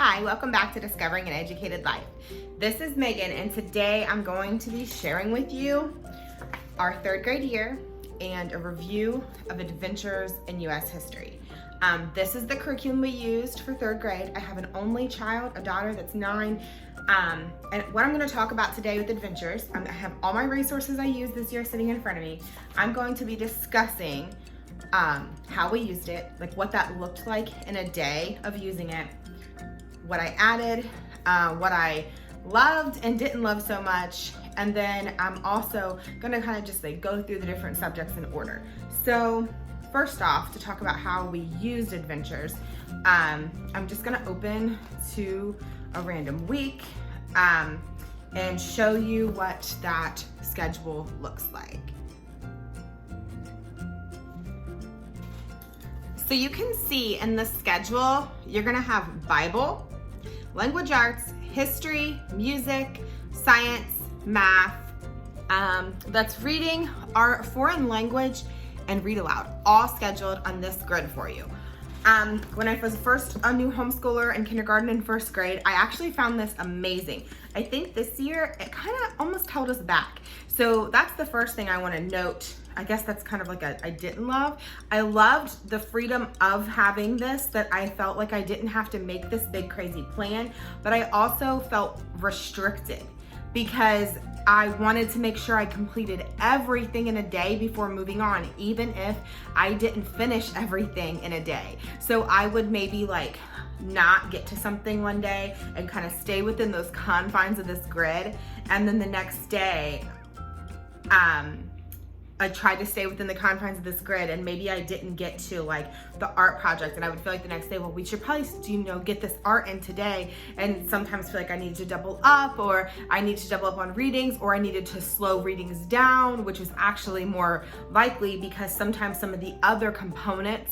Hi, welcome back to Discovering an Educated Life. This is Megan, and today I'm going to be sharing with you our third grade year and a review of adventures in U.S. history. This is the curriculum we used for third grade. I have an only child, a daughter that's 9. And what I'm going to talk about today with adventures, I have all my resources I used this year sitting in front of me. I'm going to be discussing how we used it, like what that looked like in a day of using it, what I added, what I loved and didn't love so much, and then I'm also gonna kind of just like go through the different subjects in order. So first off, to talk about how we used adventures, I'm just gonna open to a random week and show you what that schedule looks like. So you can see in the schedule, you're gonna have Bible, language arts, history, music, science, math, that's reading, art, foreign language, and read aloud, all scheduled on this grid for you. When I was first a new homeschooler in kindergarten and first grade, I actually found this amazing. I think this year it kind of almost held us back. So that's the first thing I want to note. I guess that's kind of like I didn't love. I loved the freedom of having this, that I felt like I didn't have to make this big crazy plan, but I also felt restricted because I wanted to make sure I completed everything in a day before moving on, even if I didn't finish everything in a day. So I would maybe like not get to something one day and kind of stay within those confines of this grid. And then the next day, I tried to stay within the confines of this grid, and maybe I didn't get to like the art project, and I would feel like the next day, well, we should probably, get this art in today, and sometimes feel like I needed to double up, or I needed to double up on readings, or I needed to slow readings down, which was actually more likely because sometimes some of the other components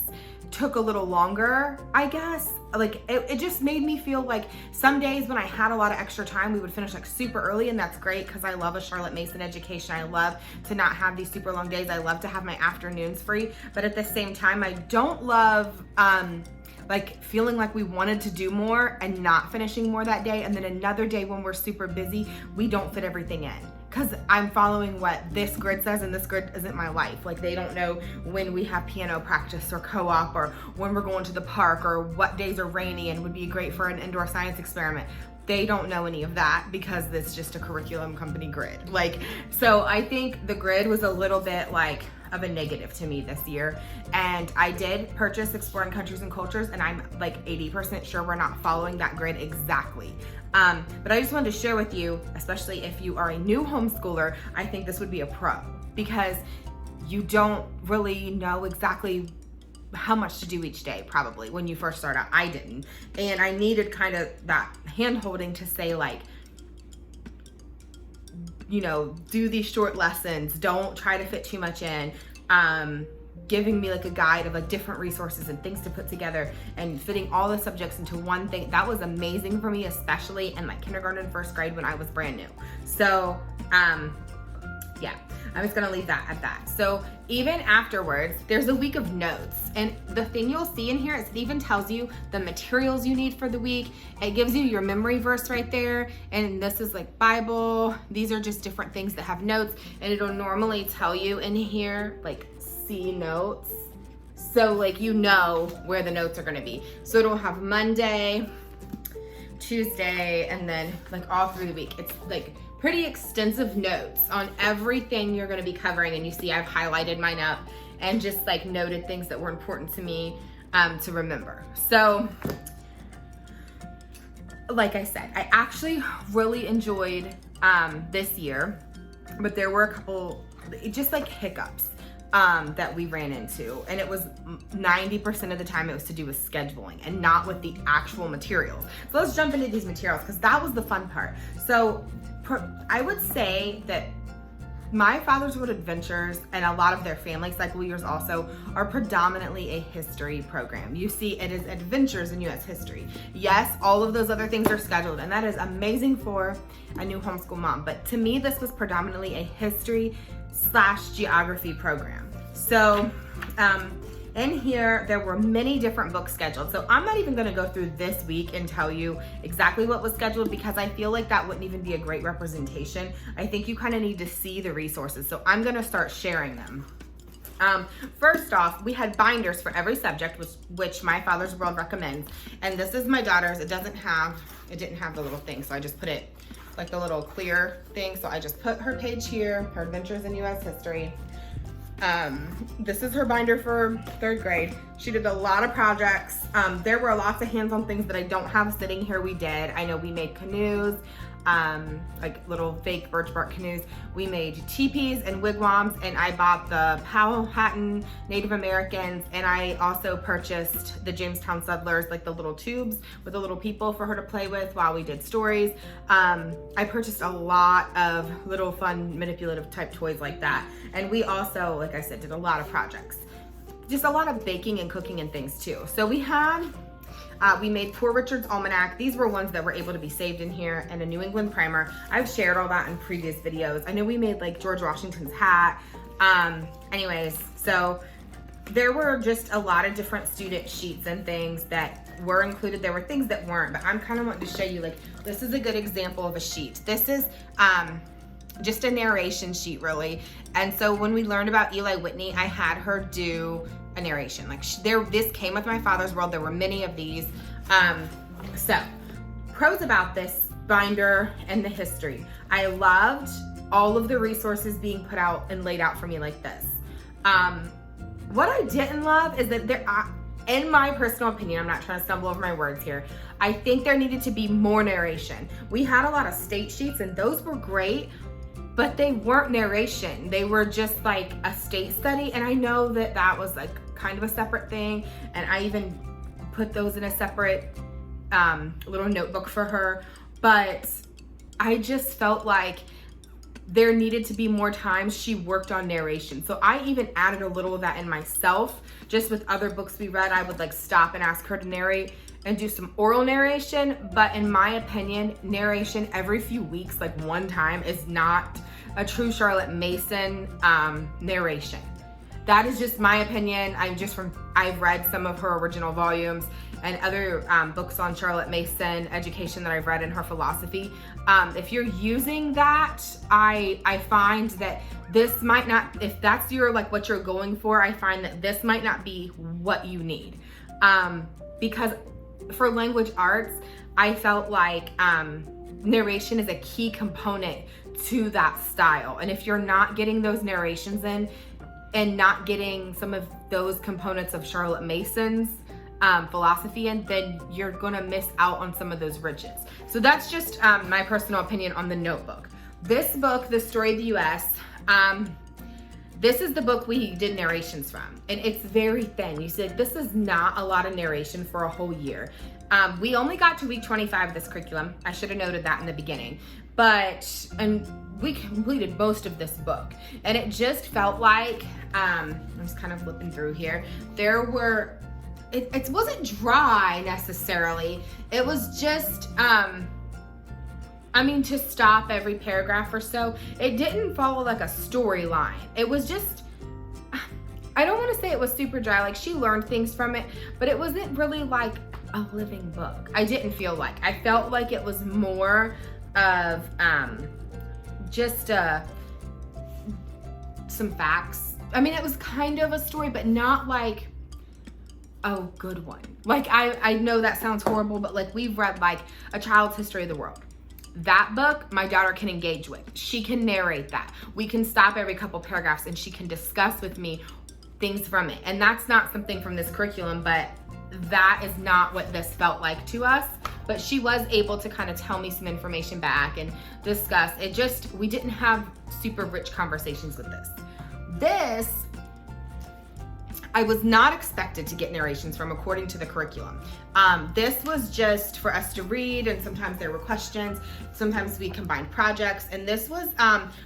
took a little longer, I guess. Like it just made me feel like some days when I had a lot of extra time, we would finish like super early, and that's great because I love a Charlotte Mason education. I love to not have these super long days. I love to have my afternoons free, but at the same time, I don't love like feeling like we wanted to do more and not finishing more that day, and then another day when we're super busy, we don't fit everything in. Because I'm following what this grid says, and this grid isn't my life. Like they don't know when we have piano practice or co-op, or when we're going to the park, or what days are rainy and would be great for an indoor science experiment. They don't know any of that because it's just a curriculum company grid. Like, so I think the grid was a little bit like of a negative to me this year. And I did purchase Exploring Countries and Cultures, and I'm like 80% sure we're not following that grid exactly. But I just wanted to share with you, especially if you are a new homeschooler, I think this would be a pro because you don't really know exactly how much to do each day, probably when you first start out. I didn't, and I needed kind of that hand holding to say like, do these short lessons, don't try to fit too much in, giving me like a guide of like different resources and things to put together and fitting all the subjects into one thing. That was amazing for me, especially in like kindergarten and first grade when I was brand new. So yeah, I'm just gonna leave that at that. So even afterwards, there's a week of notes, and the thing you'll see in here is it even tells you the materials you need for the week. It gives you your memory verse right there, and this is like Bible. These are just different things that have notes, and it'll normally tell you in here like see notes, so like where the notes are gonna be. So it'll have Monday, Tuesday, and then like all through the week. It's like pretty extensive notes on everything you're going to be covering, and you see I've highlighted mine up and just like noted things that were important to me to remember. So like I said, I actually really enjoyed this year, but there were a couple just like hiccups that we ran into, and it was 90% of the time it was to do with scheduling and not with the actual materials. So let's jump into these materials because that was the fun part. So I would say that my Father's World Adventures and a lot of their family cycle years also are predominantly a history program. You see, it is adventures in U.S. history. Yes, all of those other things are scheduled, and that is amazing for a new homeschool mom. But to me, this was predominantly a history/geography program. So In here, there were many different books scheduled. So I'm not even gonna go through this week and tell you exactly what was scheduled because I feel like that wouldn't even be a great representation. I think you kind of need to see the resources. So I'm gonna start sharing them. First off, we had binders for every subject, which My Father's World recommends. And this is my daughter's. It didn't have the little thing, so I just put it like the little clear thing. So I just put her page here, her Adventures in U.S. History. This is her binder for 3rd grade. She did a lot of projects. There were lots of hands-on things that I don't have sitting here. We did. I know we made canoes. Like little fake birch bark canoes. We made teepees and wigwams, and I bought the Powhatan Native Americans, and I also purchased the Jamestown settlers, like the little tubes with the little people for her to play with while we did stories. I purchased a lot of little fun manipulative type toys like that. And we also, like I said, did a lot of projects. Just a lot of baking and cooking and things too. So we had we made Poor Richard's Almanac. These were ones that were able to be saved in here, and a New England primer. I've shared all that in previous videos. I know we made like George Washington's hat. Anyways, so there were just a lot of different student sheets and things that were included. There were things that weren't, but I'm kind of wanting to show you, like, this is a good example of a sheet. This is just a narration sheet, really. And so when we learned about Eli Whitney, I had her do a narration. Like this came with My Father's World. There were many of these. So pros about this binder and the history. I loved all of the resources being put out and laid out for me like this. What I didn't love is that in my personal opinion, I'm not trying to stumble over my words here, I think there needed to be more narration. We had a lot of state sheets and those were great, but they weren't narration. They were just like a state study. And I know that that was like kind of a separate thing. And I even put those in a separate little notebook for her. But I just felt like there needed to be more times she worked on narration. So I even added a little of that in myself. Just with other books we read, I would like stop and ask her to narrate and do some oral narration. But in my opinion, narration every few weeks, like one time, is not a true Charlotte Mason narration. That is just my opinion. I've read some of her original volumes and other books on Charlotte Mason education that I've read in her philosophy. If you're using that, I find that this might not, if that's what you're going for, I find that this might not be what you need. Because for language arts, I felt like narration is a key component to that style. And if you're not getting those narrations in and not getting some of those components of Charlotte Mason's philosophy in, then you're gonna miss out on some of those riches. So that's just my personal opinion on the notebook. This book, The Story of the US, this is the book we did narrations from, and it's very thin. You see, this is not a lot of narration for a whole year. We only got to week 25 of this curriculum. I should have noted that in the beginning, and we completed most of this book, and it just felt like, I'm just kind of flipping through here. It wasn't dry necessarily. It was just, to stop every paragraph or so. It didn't follow like a storyline. It was just, I don't want to say it was super dry. Like, she learned things from it, but it wasn't really like a living book. I didn't feel like. I felt like it was more of just some facts. It was kind of a story, but not like a good one. Like, I know that sounds horrible, but like, we've read like A Child's History of the World. That book, my daughter can engage with. She can narrate that. We can stop every couple paragraphs and she can discuss with me things from it. And that's not something from this curriculum, but that is not what this felt like to us. But she was able to kind of tell me some information back and discuss. We didn't have super rich conversations with this. This, I was not expected to get narrations from according to the curriculum. This was just for us to read, and sometimes there were questions. Sometimes we combined projects, and this was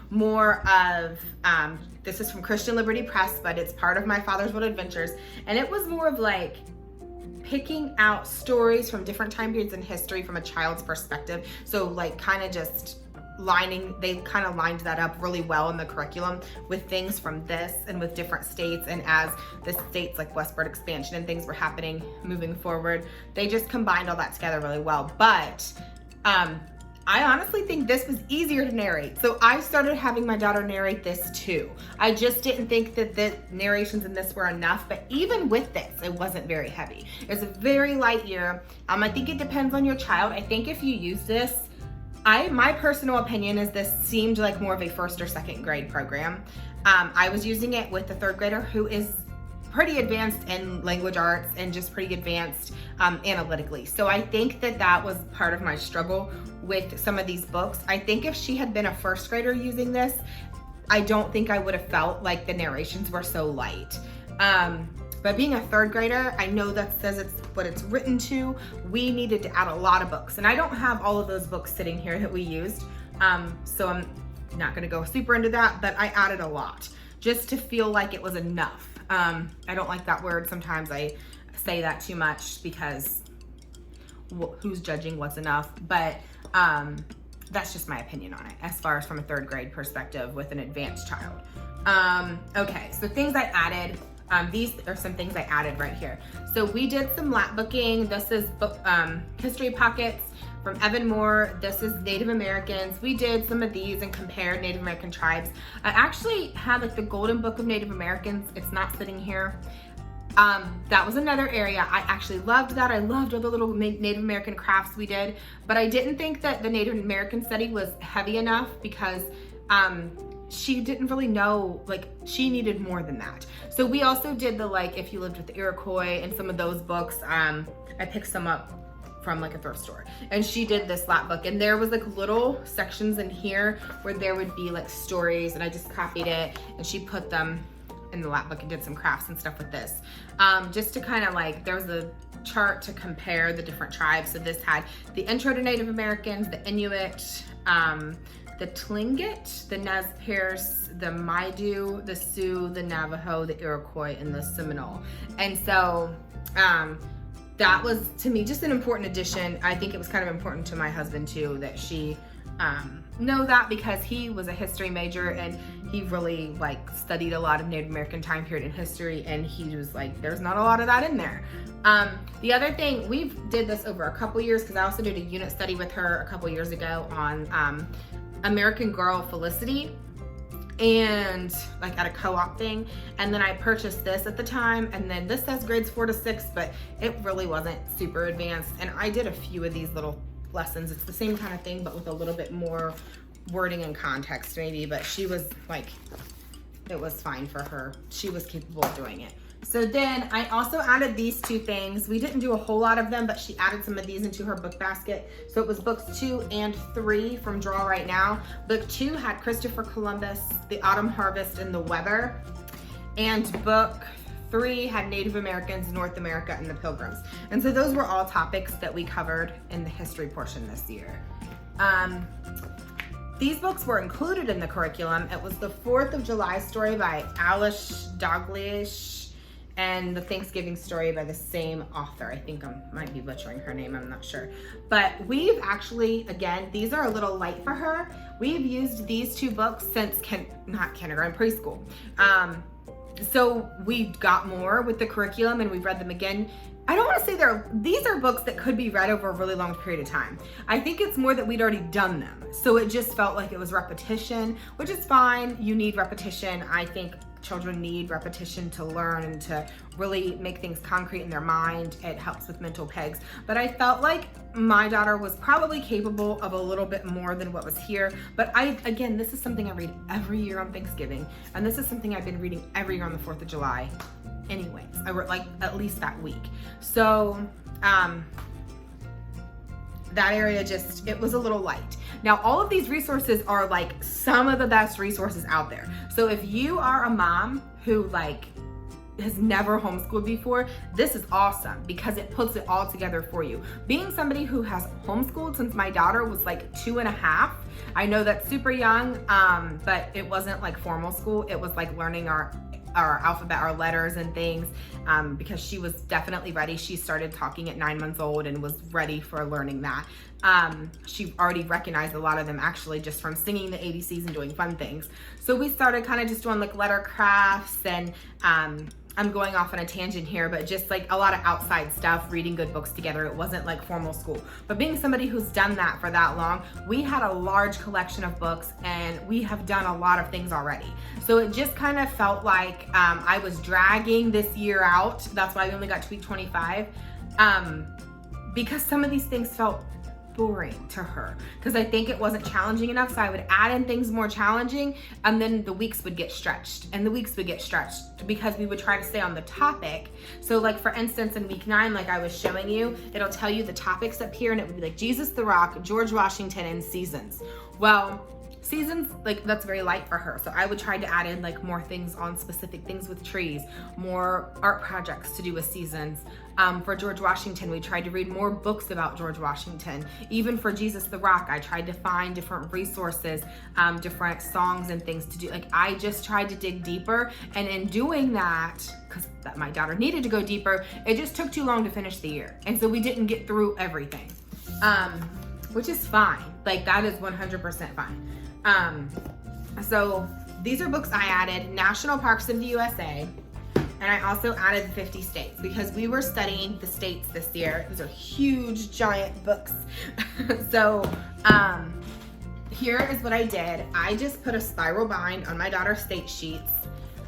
more of, this is from Christian Liberty Press, but it's part of My Father's World Adventures, and it was more of like picking out stories from different time periods in history from a child's perspective. So like kind of just they kind of lined that up really well in the curriculum with things from this and with different states. And as the states like westward expansion and things were happening moving forward, they just combined all that together really well. But I honestly think this was easier to narrate. So I started having my daughter narrate this too. I just didn't think that the narrations in this were enough, but even with this, it wasn't very heavy. It's a very light year. I think it depends on your child. I think if you use this, my personal opinion is this seemed like more of a first or second grade program. I was using it with the third grader who is pretty advanced in language arts and just pretty advanced analytically. So I think that was part of my struggle with some of these books. I think if she had been a first grader using this, I don't think I would have felt like the narrations were so light. But being a third grader, I know that says it's what it's written to. We needed to add a lot of books. And I don't have all of those books sitting here that we used. So I'm not gonna go super into that, but I added a lot just to feel like it was enough. I don't like that word. Sometimes I say that too much because who's judging what's enough? But that's just my opinion on it as far as from a third grade perspective with an advanced child. Okay, so things I added. These are some things I added right here. So we did some lap booking. This is history pockets from Evan Moore. This is Native Americans. We did some of these and compared Native American tribes. I actually had like the Golden Book of Native Americans. It's not sitting here. That was another area. I actually loved that. I loved all the little Native American crafts we did, but I didn't think that the Native American study was heavy enough because she didn't really know, like she needed more than that. So we also did the like If You Lived with the Iroquois and some of those books. I picked some up from like a thrift store, and she did this lap book, and there was like little sections in here where there would be like stories, and I just copied it and she put them in the lap book and did some crafts and stuff with this. Just to kind of like, there was a chart to compare the different tribes. So this had the intro to Native Americans, the Inuit, the Tlingit, the Nez Perce, the Maidu, the Sioux, the Navajo, the Iroquois, and the Seminole. And so that was, to me, just an important addition. I think it was kind of important to my husband too, that she know that, because he was a history major and he really like studied a lot of Native American time period in history, and he was like, there's not a lot of that in there. The other thing, we did this over a couple years because I also did a unit study with her a couple years ago on American Girl Felicity, and like at a co-op thing, and then I purchased this at the time, and then this says grades 4 to 6, but it really wasn't super advanced, and I did a few of these little lessons. It's the same kind of thing but with a little bit more wording and context maybe, but she was like, it was fine for her. She was capable of doing it. So then I also added these two things. We didn't do a whole lot of them, but she added some of these into her book basket. So it was books 2 and 3 from Draw Right Now. Book 2 had Christopher Columbus, the Autumn Harvest, and the Weather. And book 3 had Native Americans, North America, and the Pilgrims. And so those were all topics that we covered in the history portion this year. These books were included in the curriculum. It was the 4th of July story by Alice Dalglish and the Thanksgiving story by the same author. I think I might be butchering her name, I'm not sure. But we've actually, again, these are a little light for her. We've used these 2 books since not kindergarten, preschool. So we got more with the curriculum and we've read them again. I don't want to say these are books that could be read over a really long period of time. I think it's more that we'd already done them. So it just felt like it was repetition, which is fine. You need repetition. I think children need repetition to learn and to really make things concrete in their mind. It helps with mental pegs. But I felt like my daughter was probably capable of a little bit more than what was here. But again, this is something I read every year on Thanksgiving. And this is something I've been reading every year on the 4th of July. Anyways, I read like at least that week. So that area just, it was a little light. Now, all of these resources are like some of the best resources out there. So if you are a mom who like has never homeschooled before, this is awesome because it puts it all together for you. Being somebody who has homeschooled since my daughter was like 2.5, I know that's super young, but it wasn't like formal school. It was like learning our our alphabet, our letters and things, because she was definitely ready. She started talking at 9 months old and was ready for learning that. She already recognized a lot of them actually just from singing the ABCs and doing fun things. So we started kind of just doing like letter crafts, and I'm going off on a tangent here, but just like a lot of outside stuff, reading good books together. It wasn't like formal school, but being somebody who's done that for that long, we had a large collection of books and we have done a lot of things already. So it just kind of felt like I was dragging this year out. That's why we only got to week 25, because some of these things felt boring to her, because I think it wasn't challenging enough. So I would add in things more challenging, and then the weeks would get stretched, and the weeks would get stretched because we would try to stay on the topic. So like for instance, in week 9, like I was showing you, it'll tell you the topics up here, and it would be like Jesus the Rock, George Washington, and seasons. Well, seasons, like that's very light for her. So I would try to add in like more things on specific things with trees, more art projects to do with seasons. For George Washington, we tried to read more books about George Washington. Even for Jesus the Rock, I tried to find different resources, different songs and things to do. Like I just tried to dig deeper, and in doing that, because my daughter needed to go deeper, it just took too long to finish the year. And so we didn't get through everything, which is fine. Like that is 100% fine. So these are books I added: National Parks of the USA, and I also added 50 states because we were studying the states this year. These are huge, giant books. So here is what I did. I just put a spiral bind on my daughter's state sheets,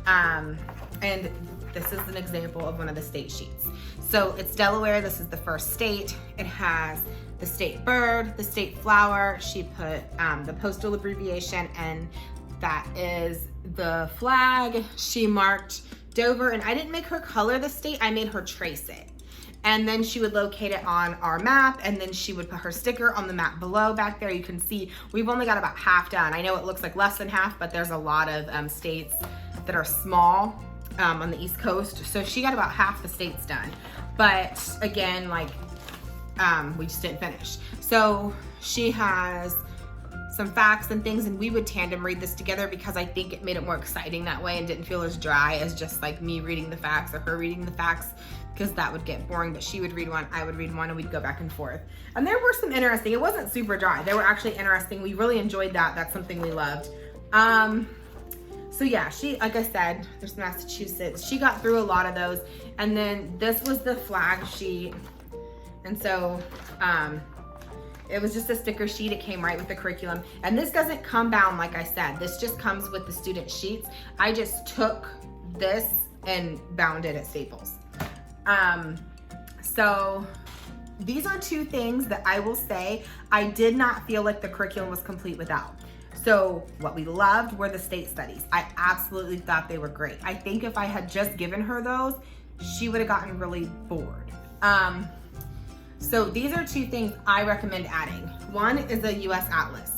and this is an example of one of the state sheets. So it's Delaware. This is the first state. It has the state bird, the state flower. She put the postal abbreviation, and that is the flag. She marked Dover, and I didn't make her color the state, I made her trace it. And then she would locate it on our map, and then she would put her sticker on the map below. Back there you can see we've only got about half done. I know it looks like less than half, but there's a lot of states that are small on the East Coast. So she got about half the states done. But again, like we just didn't finish. So she has some facts and things, and we would tandem read this together because I think it made it more exciting that way and didn't feel as dry as just like me reading the facts or her reading the facts, because that would get boring. But she would read one, I would read one, and we'd go back and forth. And there were some interesting, it wasn't super dry, they were actually interesting. We really enjoyed that. That's something we loved. So yeah, she, like I said, there's Massachusetts. She got through a lot of those. And then this was the flag sheet. And so it was just a sticker sheet. It came right with the curriculum. And this doesn't come bound, like I said. This just comes with the student sheets. I just took this and bound it at Staples. So these are two things that I will say I did not feel like the curriculum was complete without. So what we loved were the state studies. I absolutely thought they were great. I think if I had just given her those, she would have gotten really bored. So these are two things I recommend adding. One is a US Atlas.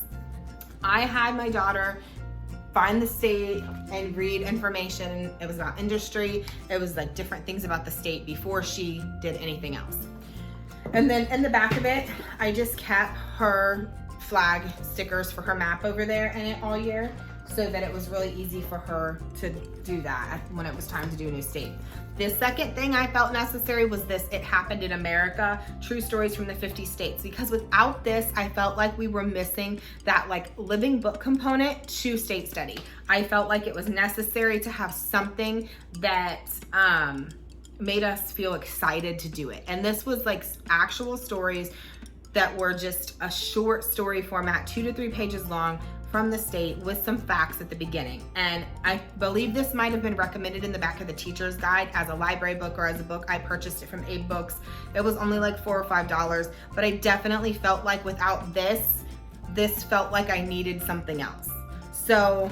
I had my daughter find the state and read information. It was about industry. It was like different things about the state before she did anything else. And then in the back of it, I just kept her flag stickers for her map over there in it all year, so that it was really easy for her to do that when it was time to do a new state. The second thing I felt necessary was this: It Happened in America, True Stories from the 50 States. Because without this, I felt like we were missing that like living book component to state study. I felt like it was necessary to have something that made us feel excited to do it. And this was like actual stories that were just a short story format, 2 to 3 pages long, from the state with some facts at the beginning. And I believe this might have been recommended in the back of the teacher's guide as a library book or as a book. I purchased it from Abe Books. It was only like $4 or $5, but I definitely felt like without this felt like I needed something else. So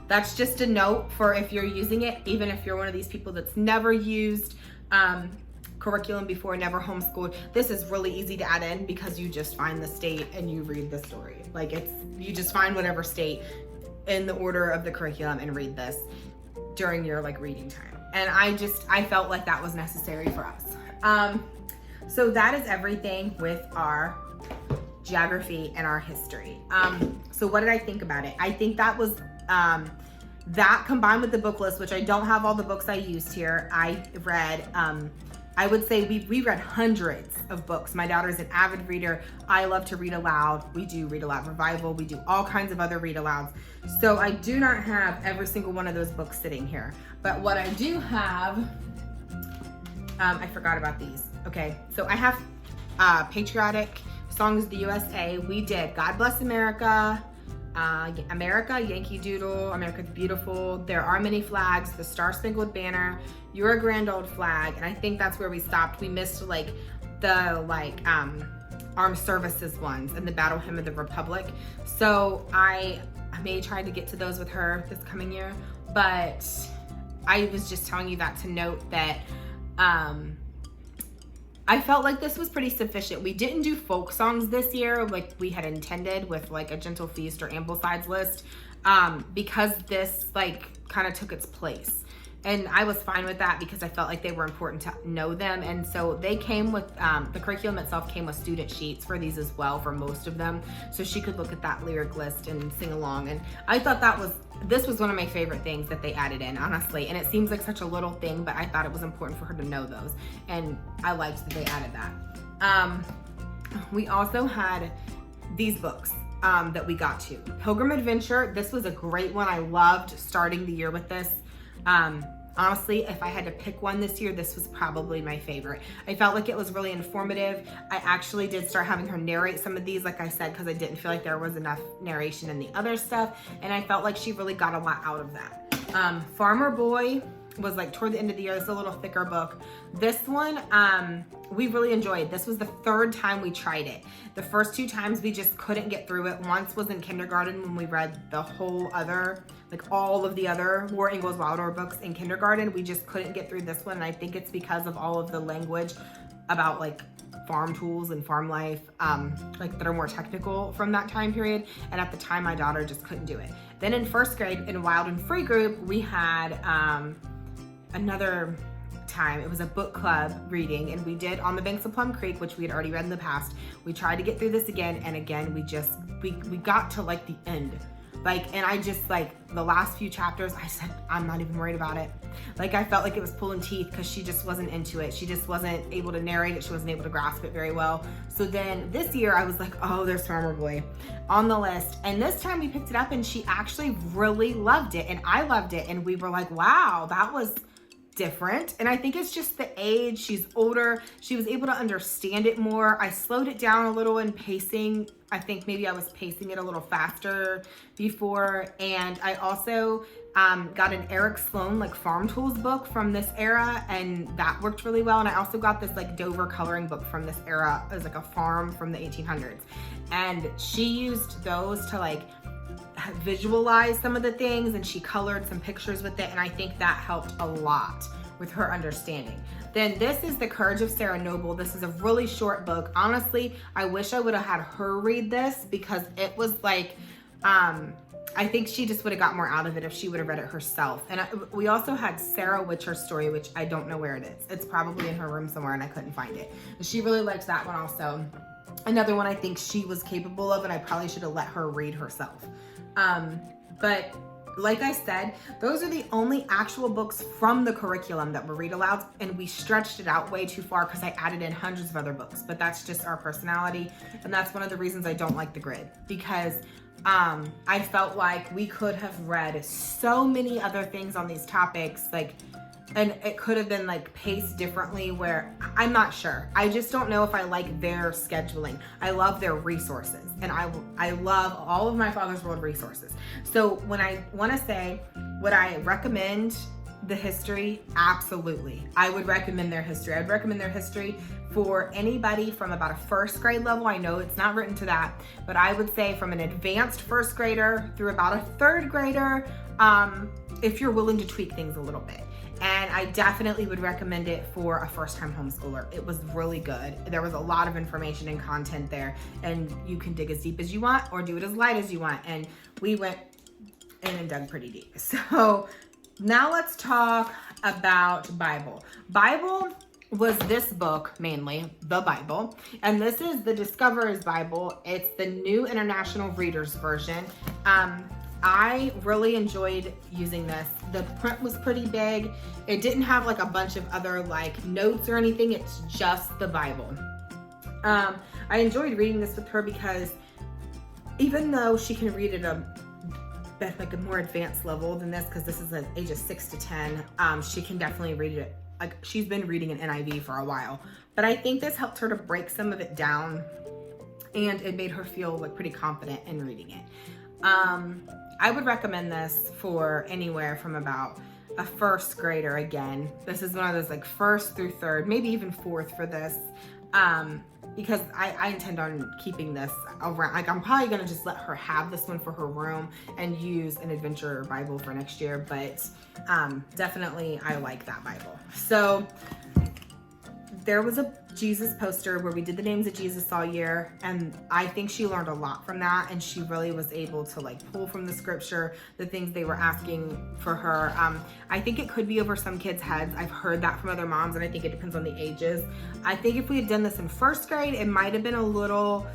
that's just a note for if you're using it, even if you're one of these people that's never used curriculum before, never homeschooled. This is really easy to add in because you just find the state and you read the story. Like you just find whatever state in the order of the curriculum and read this during your like reading time. And I felt like that was necessary for us. So that is everything with our geography and our history. So what did I think about it? I think that was that combined with the book list, which I don't have all the books I used here, I read, I would say we read hundreds of books. My daughter's an avid reader. I love to read aloud. We do read aloud revival. We do all kinds of other read alouds. So I do not have every single one of those books sitting here. But what I do have, I forgot about these. Okay, so I have Patriotic Songs of the USA. We did God Bless America, America, Yankee Doodle, America's Beautiful, There Are Many Flags, The Star Spangled Banner, You're a Grand Old Flag, and I think that's where we stopped. We missed like the armed services ones and the Battle Hymn of the Republic. So I may try to get to those with her this coming year, but I was just telling you that to note that I felt like this was pretty sufficient. We didn't do folk songs this year like we had intended with like A Gentle Feast or Ambleside's List, because this like kind of took its place. And I was fine with that because I felt like they were important to know them. And so they came with, the curriculum itself came with student sheets for these as well, for most of them. So she could look at that lyric list and sing along. And I thought this was one of my favorite things that they added in, honestly. And it seems like such a little thing, but I thought it was important for her to know those. And I liked that they added that. We also had these books that we got to. Pilgrim Adventure, this was a great one. I loved starting the year with this. Honestly, if I had to pick one this year, this was probably my favorite. I felt like it was really informative. I actually did start having her narrate some of these, like I said, because I didn't feel like there was enough narration in the other stuff. And I felt like she really got a lot out of that. Farmer Boy was like toward the end of the year. It's a little thicker book. This one, we really enjoyed. This was the third time we tried it. The first two times we just couldn't get through it. Once was in kindergarten when we read the whole other, like all of the other War Ingalls Wilder books in kindergarten. We just couldn't get through this one. And I think it's because of all of the language about like farm tools and farm life, like that are more technical from that time period. And at the time, my daughter just couldn't do it. Then in first grade in Wild and Free group, we had another time. It was a book club reading, and we did On the Banks of Plum Creek, which we had already read in the past. We tried to get through this again, and again, we got to like the end. And I just like the last few chapters, I said, I'm not even worried about it. Like I felt like it was pulling teeth because she just wasn't into it. She just wasn't able to narrate it. She wasn't able to grasp it very well. So then this year I was like, oh, there's Farmer Boy on the list. And this time we picked it up and she actually really loved it. And I loved it. And we were like, wow, that was different. And I think it's just the age. She's older. She was able to understand it more. I slowed it down a little in pacing. I think maybe I was pacing it a little faster before. And I also got an Eric Sloan like farm tools book from this era, and that worked really well. And I also got this like Dover coloring book from this era. It was like a farm from the 1800s. And she used those to like visualize some of the things, and she colored some pictures with it, and I think that helped a lot with her understanding. Then this is The Courage of Sarah Noble. This is a really short book. Honestly, I wish I would have had her read this because it was like, I think she just would have got more out of it if she would have read it herself. And we also had Sarah Witcher's story, which I don't know where it is. It's probably in her room somewhere and I couldn't find it. She really liked that one also. Another one I think she was capable of, and I probably should have let her read herself. But like I said, those are the only actual books from the curriculum that were read alouds, and we stretched it out way too far because I added in hundreds of other books, but that's just our personality. And that's one of the reasons I don't like the grid, because I felt like we could have read so many other things on these topics, and it could have been like paced differently, where I'm not sure. I just don't know if I like their scheduling. I love their resources, and I love all of my Father's World resources. So when I want to say, would I recommend the history? Absolutely. I would recommend their history. I'd recommend their history for anybody from about a first grade level. I know it's not written to that, but I would say from an advanced first grader through about a third grader, if you're willing to tweak things a little bit. And I definitely would recommend it for a first-time homeschooler. It was really good. There was a lot of information and content there, and you can dig as deep as you want or do it as light as you want. And we went in and dug pretty deep. So now let's talk about Bible. Bible was this book, mainly, the Bible. And this is the Discoverer's Bible. It's the New International Reader's Version. I really enjoyed using this. The print was pretty big. It didn't have like a bunch of other like notes or anything. It's just the Bible. I enjoyed reading this with her because even though she can read at like a more advanced level than this, because this is at ages 6 to 10, she can definitely read it. Like, she's been reading an NIV for a while, but I think this helped her to break some of it down, and it made her feel like pretty confident in reading it. I would recommend this for anywhere from about a first grader. Again, this is one of those like first through third, maybe even fourth for this, because I intend on keeping this around. Like, I'm probably gonna just let her have this one for her room and use an adventure Bible for next year, but definitely I like that Bible. So there was a Jesus poster where we did the names of Jesus all year, and I think she learned a lot from that, and she really was able to like pull from the scripture the things they were asking for her. I think it could be over some kids' heads. I've heard that from other moms, and I think it depends on the ages. I think if we had done this in first grade, it might have been a little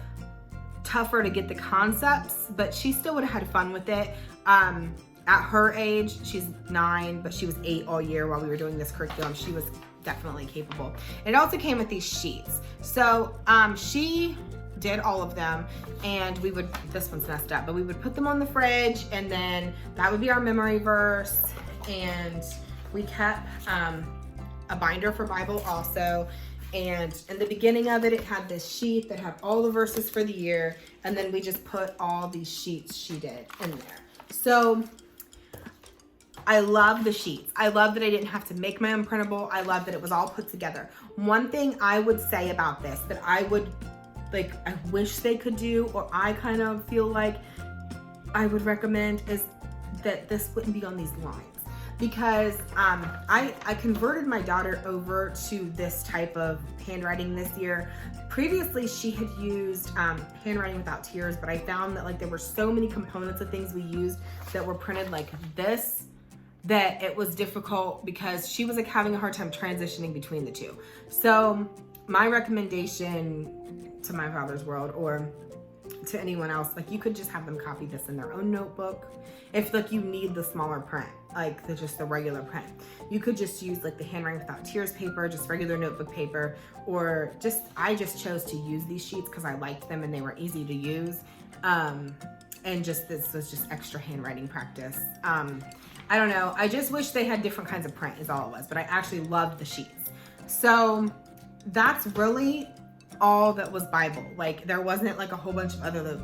tougher to get the concepts, but she still would have had fun with it. At her age, she's 9, but she was 8 all year while we were doing this curriculum. She was definitely capable. It also came with these sheets. So she did all of them, and we would, this one's messed up, but we would put them on the fridge, and then that would be our memory verse. And we kept a binder for Bible also. And in the beginning of it, it had this sheet that had all the verses for the year, and then we just put all these sheets she did in there. So I love the sheets. I love that I didn't have to make my own printable. I love that it was all put together. One thing I would say about this that I would, like, I wish they could do, or I kind of feel like I would recommend, is that this wouldn't be on these lines. Because I converted my daughter over to this type of handwriting this year. Previously, she had used handwriting without tears, but I found that like there were so many components of things we used that were printed like this, that it was difficult because she was like having a hard time transitioning between the two. So my recommendation to My Father's World, or to anyone else, like, you could just have them copy this in their own notebook. If like you need the smaller print, like just the regular print, you could just use like the handwriting without tears paper, just regular notebook paper, or I just chose to use these sheets because I liked them and they were easy to use. And just, this was just extra handwriting practice. I don't know. I just wish they had different kinds of print is all it was, but I actually loved the sheets. So that's really all that was Bible. Like, there wasn't like a whole bunch of other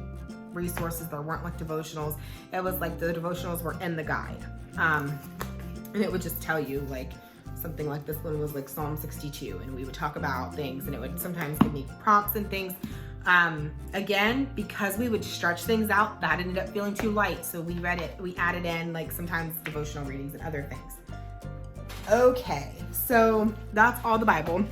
resources. There weren't like devotionals. It was like the devotionals were in the guide. And it would just tell you, like, something like this one was like Psalm 62, and we would talk about things, and it would sometimes give me prompts and things. Again, because we would stretch things out, that ended up feeling too light. So we added in like sometimes devotional readings and other things. Okay, so that's all the Bible.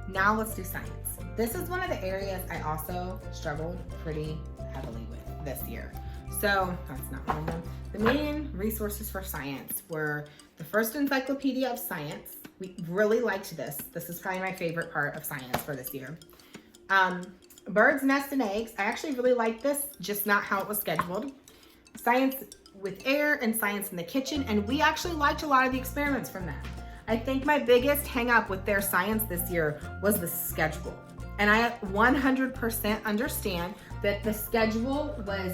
Now let's do science. This is one of the areas I also struggled pretty heavily with this year. So that's not one of them. The main resources for science were the first encyclopedia of science. We really liked this. This is probably my favorite part of science for this year. Birds, Nests, and Eggs. I actually really liked this, just not how it was scheduled. Science with Air and Science in the Kitchen, and we actually liked a lot of the experiments from that. I think my biggest hang up with their science this year was the schedule. And I 100% understand that the schedule was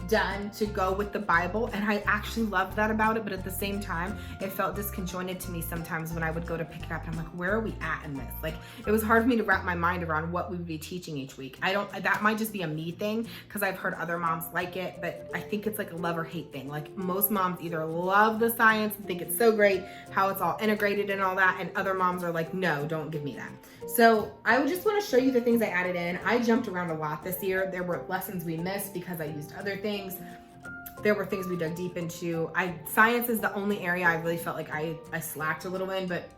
done to go with the Bible, and I actually loved that about it, but at the same time, it felt disconjointed to me sometimes when I would go to pick it up, and I'm like, where are we at in this? Like, it was hard for me to wrap my mind around what we would be teaching each week. That might just be a me thing, because I've heard other moms like it, but I think it's like a love or hate thing. Like, most moms either love the science and think it's so great, how it's all integrated and all that, and other moms are like, no, don't give me that. So I would just want to show you the things I added in. I jumped around a lot this year. There were lessons we missed because I used other things. There were things we dug deep into. Science is the only area I really felt like I slacked a little in, but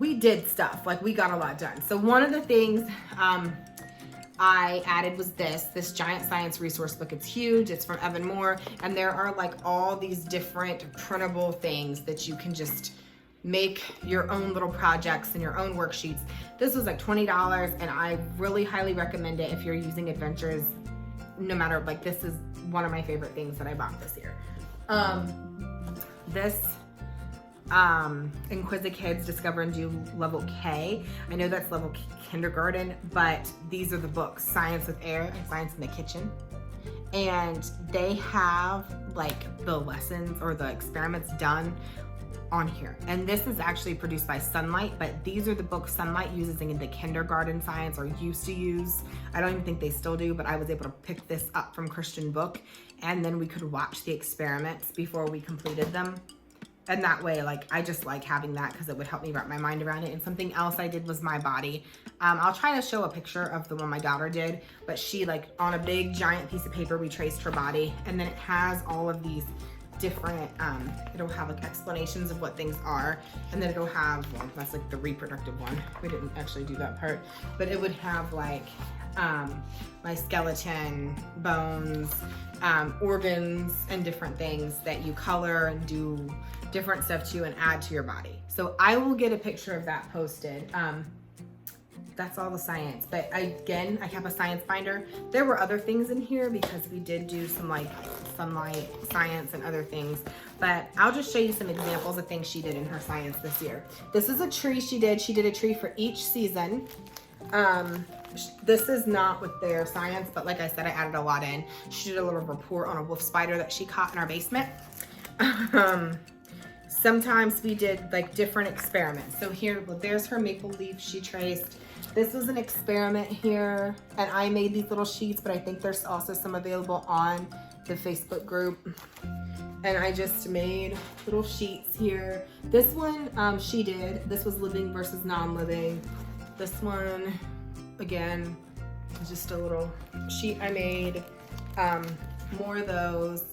we did stuff. Like, we got a lot done. So one of the things I added was this giant science resource book. It's huge. It's from Evan Moore. And there are like all these different printable things that you can just make your own little projects and your own worksheets. This was like $20, and I really highly recommend it if you're using Adventures no matter, like, this is one of my favorite things that I bought this year. This Inquisikids Discover and Do Level K. I know that's level kindergarten, but these are the books, Science with Air and Science in the Kitchen. And they have like the lessons or the experiments done on here. And this is actually produced by Sunlight, but these are the books Sunlight uses in the kindergarten science, or used to use. I don't even think they still do, but I was able to pick this up from Christian Book, and then we could watch the experiments before we completed them. And that way, like, I just like having that because it would help me wrap my mind around it. And something else I did was my body. I'll try to show a picture of the one my daughter did, but she, like, on a big giant piece of paper, we traced her body, and then it has all of these different, it'll have like explanations of what things are, and then it'll have, well, that's like the reproductive one. We didn't actually do that part, but it would have like my skeleton, bones, organs, and different things that you color and do different stuff to and add to your body. So I will get a picture of that posted. That's all the science, but I have a science binder. There were other things in here because we did do some like Sunlight science and other things, but I'll just show you some examples of things she did in her science this year. This is a tree she did. She did a tree for each season. This is not with their science, but like I said, I added a lot in. She did a little report on a wolf spider that she caught in our basement. Sometimes we did like different experiments. So here, well, there's her maple leaf she traced. This was an experiment here, and I made these little sheets, but I think there's also some available on the Facebook group. And I just made little sheets here. This one she did. This was living versus non-living. This one, again, is just a little sheet I made. More of those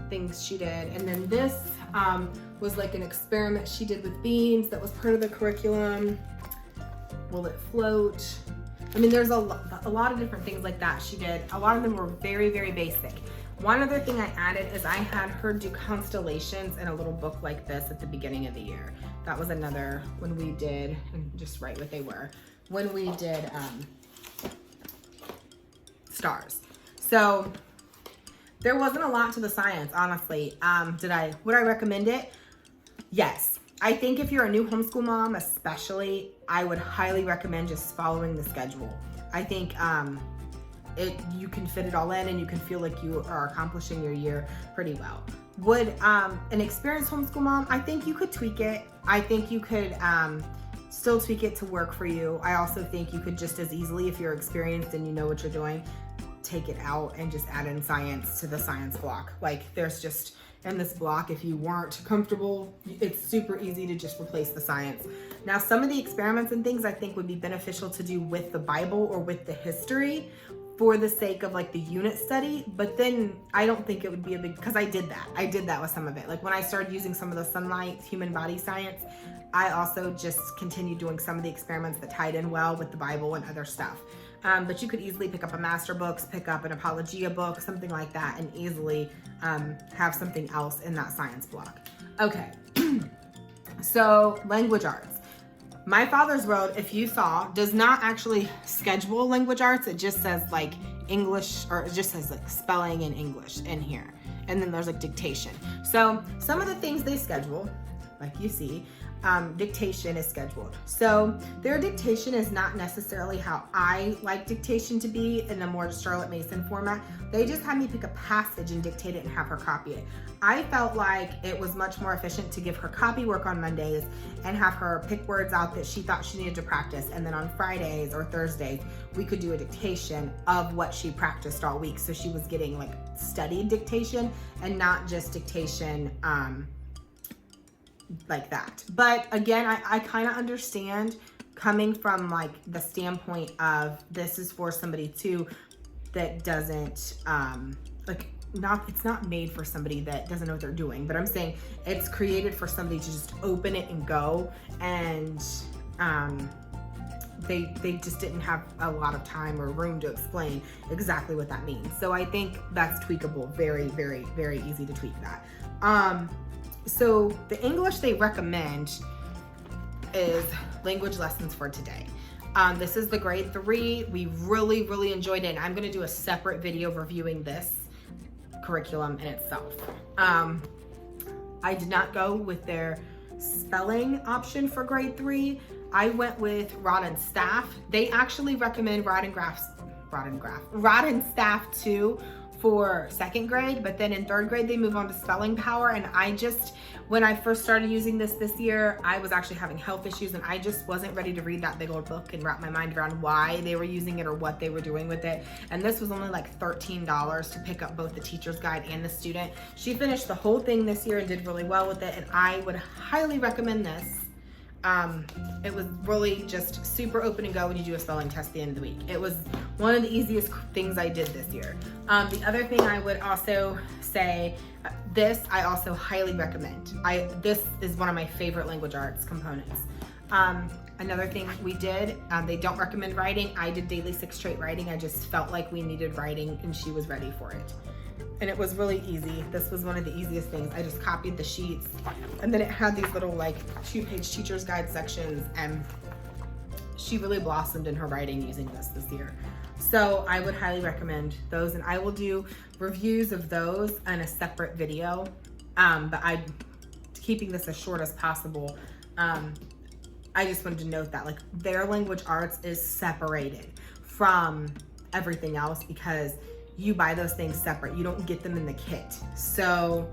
things she did. And then this was like an experiment she did with beans that was part of the curriculum. Will it float? I mean, there's a lot of different things like that she did. A lot of them were very, very basic. One other thing I added is I had her do constellations in a little book like this at the beginning of the year. That was another when we did, and just write what they were, when we did stars. So there wasn't a lot to the science, honestly. Would I recommend it? Yes. I think if you're a new homeschool mom, especially, I would highly recommend just following the schedule. I think you can fit it all in, and you can feel like you are accomplishing your year pretty well. Would an experienced homeschool mom, I think you could tweak it. I think you could still tweak it to work for you. I also think you could just as easily, if you're experienced and you know what you're doing, take it out and just add in science to the science block. Like, there's just, in this block, if you weren't comfortable, it's super easy to just replace the science. Now, some of the experiments and things I think would be beneficial to do with the Bible or with the history for the sake of like the unit study, but then I don't think it would be a big, because I did that with some of it. Like when I started using some of the Sunlight human body science, I also just continued doing some of the experiments that tied in well with the Bible and other stuff. But you could easily pick up a master books, pick up an apologia book, something like that, and easily have something else in that science block. Okay, so language arts. My Father's World, if you saw, does not actually schedule language arts. It just says like English, or it just says like spelling in English in here. And then there's like dictation. So some of the things they schedule, like you see, dictation is scheduled. So their dictation is not necessarily how I like dictation to be in the more Charlotte Mason format. They just had me pick a passage and dictate it and have her copy it. I felt like it was much more efficient to give her copy work on Mondays and have her pick words out that she thought she needed to practice. And then on Fridays or Thursdays, we could do a dictation of what she practiced all week. So she was getting like studied dictation and not just dictation like that. But again, I kind of understand coming from like the standpoint of this is for somebody too that doesn't it's not made for somebody that doesn't know what they're doing, but I'm saying it's created for somebody to just open it and go, and they just didn't have a lot of time or room to explain exactly what that means. So I think that's tweakable. Very, very, very easy to tweak that. So the English they recommend is language lessons for today. This is the grade 3. We really enjoyed it, and I'm gonna do a separate video reviewing this curriculum in itself. I did not go with their spelling option for grade 3. I went with Rod and Staff. They actually recommend Rod and Staff too for 2nd grade, but then in 3rd grade they move on to Spelling Power. And when I first started using this year, I was actually having health issues, and I just wasn't ready to read that big old book and wrap my mind around why they were using it or what they were doing with it. And this was only like $13 to pick up both the teacher's guide and the student. She finished the whole thing this year and did really well with it, and I would highly recommend this. It was really just super open and go when you do a spelling test at the end of the week. It was one of the easiest things I did this year. The other thing I would also say, this I also highly recommend. This is one of my favorite language arts components. Another thing we did, they don't recommend writing. I did daily 6 trait writing. I just felt like we needed writing, and she was ready for it. And it was really easy. This was one of the easiest things. I just copied the sheets, and then it had these little like 2-page teacher's guide sections, and she really blossomed in her writing using this year. So I would highly recommend those, and I will do reviews of those in a separate video. But I'm keeping this as short as possible. I just wanted to note that like their language arts is separated from everything else because you buy those things separate. You don't get them in the kit. So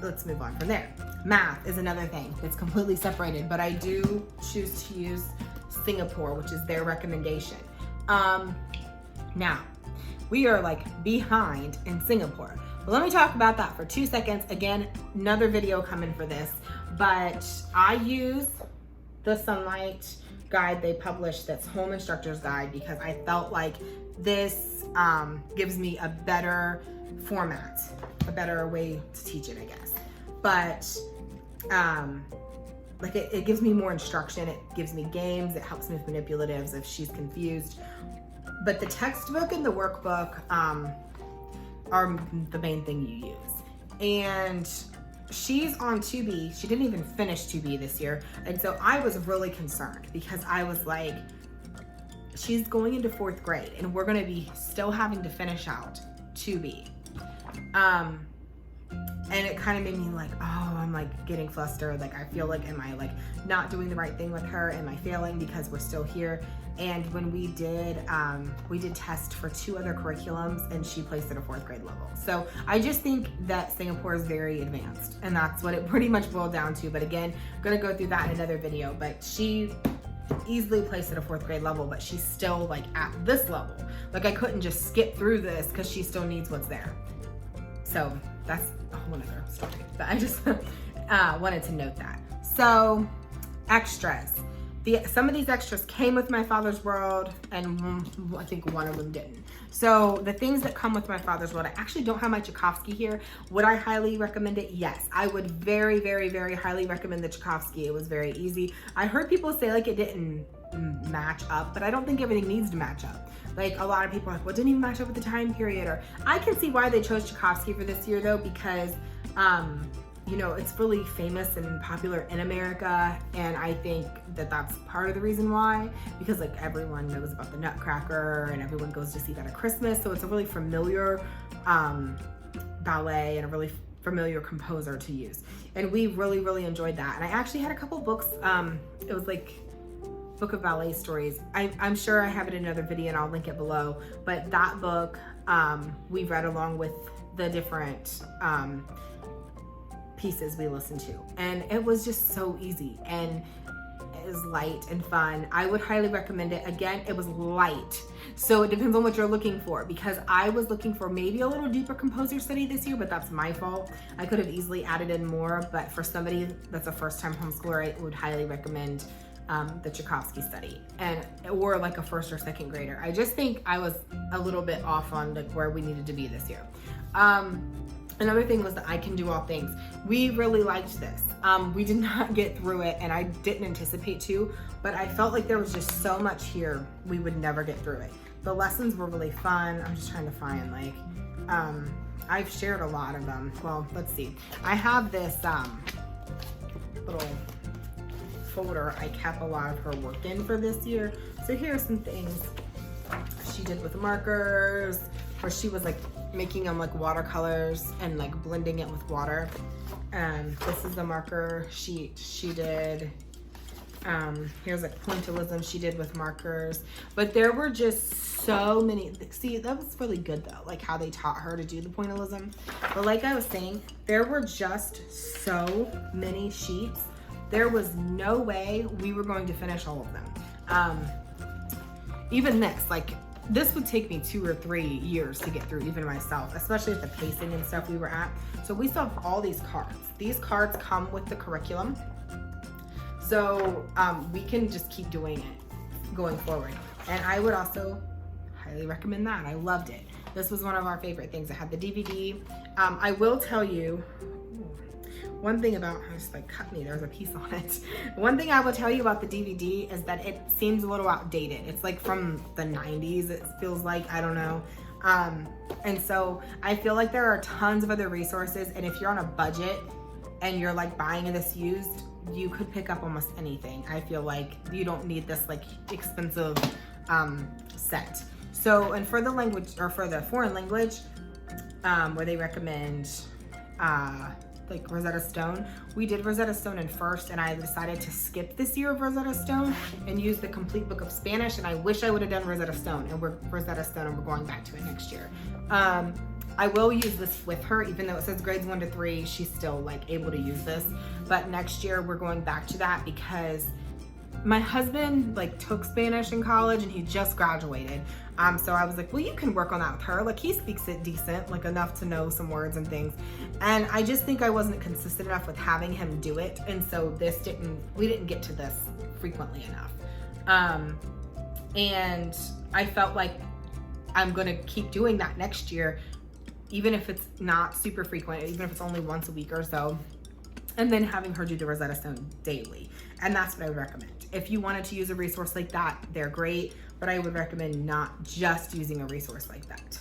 let's move on from there. Math is another thing that's completely separated, but I do choose to use Singapore, which is their recommendation. Now, we are like behind in Singapore. But let me talk about that for 2 seconds. Again, another video coming for this, but I use the Sunlight guide they published, that's Home Instructor's Guide, because I felt like this gives me a better format, a better way to teach it, I guess. But like it gives me more instruction, it gives me games, it helps me with manipulatives if she's confused. But the textbook and the workbook are the main thing you use. And she's on 2B. She didn't even finish 2B this year. And so I was really concerned because I was like, she's going into 4th grade and we're gonna be still having to finish out 2B. And it kind of made me like, oh, I'm like getting flustered. Like I feel like, am I like not doing the right thing with her? Am I failing because we're still here? And when we did test for 2 other curriculums, and she placed at a 4th grade level. So I just think that Singapore is very advanced, and that's what it pretty much boiled down to. But again, I'm gonna go through that in another video. But she easily placed at a 4th grade level, but she's still like at this level. Like I couldn't just skip through this because she still needs what's there. So that's a whole other story, but I just wanted to note that. So extras. Some of these extras came with My Father's World, and I think one of them didn't. So the things that come with My Father's World, I actually don't have my Tchaikovsky here. Would I highly recommend it? Yes, I would very highly recommend the Tchaikovsky. It was very easy. I heard people say like it didn't match up, but I don't think everything needs to match up. Like a lot of people are like, well, it didn't even match up with the time period. Or I can see why they chose Tchaikovsky for this year though, because you know, it's really famous and popular in America, and I think that that's part of the reason why, because like everyone knows about the Nutcracker and everyone goes to see that at Christmas, so it's a really familiar ballet and a really familiar composer to use, and we really enjoyed that. And I actually had a couple books, it was like Book of Ballet Stories. I'm sure I have it in another video and I'll link it below, but that book we read along with the different pieces we listened to, and it was just so easy and it was light and fun. I would highly recommend it. Again, it was light, so it depends on what you're looking for, because I was looking for maybe a little deeper composer study this year, but that's my fault. I could have easily added in more, but for somebody that's a first-time homeschooler, I would highly recommend the Tchaikovsky study, or like a 1st or 2nd grader. I just think I was a little bit off on like where we needed to be this year. Another thing was that I Can Do All Things. We really liked this. We did not get through it, and I didn't anticipate to, but I felt like there was just so much here, we would never get through it. The lessons were really fun. I'm just trying to find like, I've shared a lot of them. Well, let's see. I have this little folder, I kept a lot of her work in for this year. So here are some things she did with markers, where she was like making them like watercolors and like blending it with water. This is the marker sheet she did. Here's like pointillism she did with markers. But there were just so many. See, that was really good though, like how they taught her to do the pointillism. But like I was saying, there were just so many sheets. There was no way we were going to finish all of them. Even this, like, this would take me 2 or 3 years to get through, even myself, especially with the pacing and stuff we were at. So we still have all these cards. These cards come with the curriculum. So we can just keep doing it going forward. And I would also highly recommend that. I loved it. This was one of our favorite things. It had the DVD. I will tell you, one thing about, I just like cut me, there's a piece on it. One thing I will tell you about the DVD is that it seems a little outdated. It's like from the 90s, it feels like, I don't know. And so I feel like there are tons of other resources, and if you're on a budget and you're like buying this used, you could pick up almost anything. I feel like you don't need this like expensive set. So, and for the language, or for the foreign language, where they recommend like Rosetta Stone, we did Rosetta Stone in first, and I decided to skip this year of Rosetta Stone and use the complete book of Spanish, and I wish I would have done Rosetta Stone, and we're going back to it next year. I will use this with her, even though it says grades 1 to 3, she's still like able to use this. But next year we're going back to that because my husband like took Spanish in college and he just graduated. So I was like, well, you can work on that with her. Like, he speaks it decent, like enough to know some words and things. And I just think I wasn't consistent enough with having him do it. And so we didn't get to this frequently enough. And I felt like I'm gonna keep doing that next year, even if it's not super frequent, even if it's only once a week or so, and then having her do the Rosetta Stone daily. And that's what I would recommend. If you wanted to use a resource like that, they're great, but I would recommend not just using a resource like that.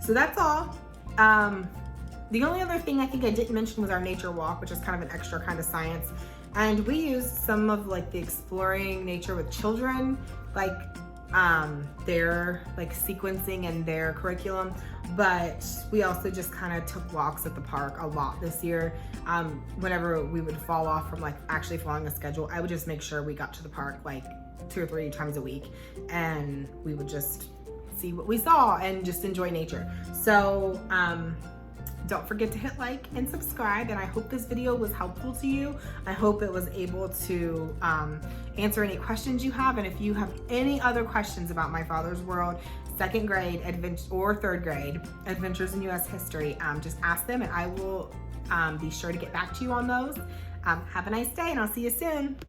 So that's all. The only other thing I think I didn't mention was our nature walk, which is kind of an extra kind of science. And we used some of like the exploring nature with children, like their like sequencing and their curriculum, but we also just kind of took walks at the park a lot this year. Whenever we would fall off from like actually following a schedule, I would just make sure we got to the park like 2 or 3 times a week, and we would just see what we saw and just enjoy nature. So don't forget to hit like and subscribe, and I hope this video was helpful to you. I hope it was able to answer any questions you have, and if you have any other questions about My Father's World, 2nd grade or 3rd grade Adventures in U.S. History, just ask them and I will be sure to get back to you on those. Have a nice day, and I'll see you soon.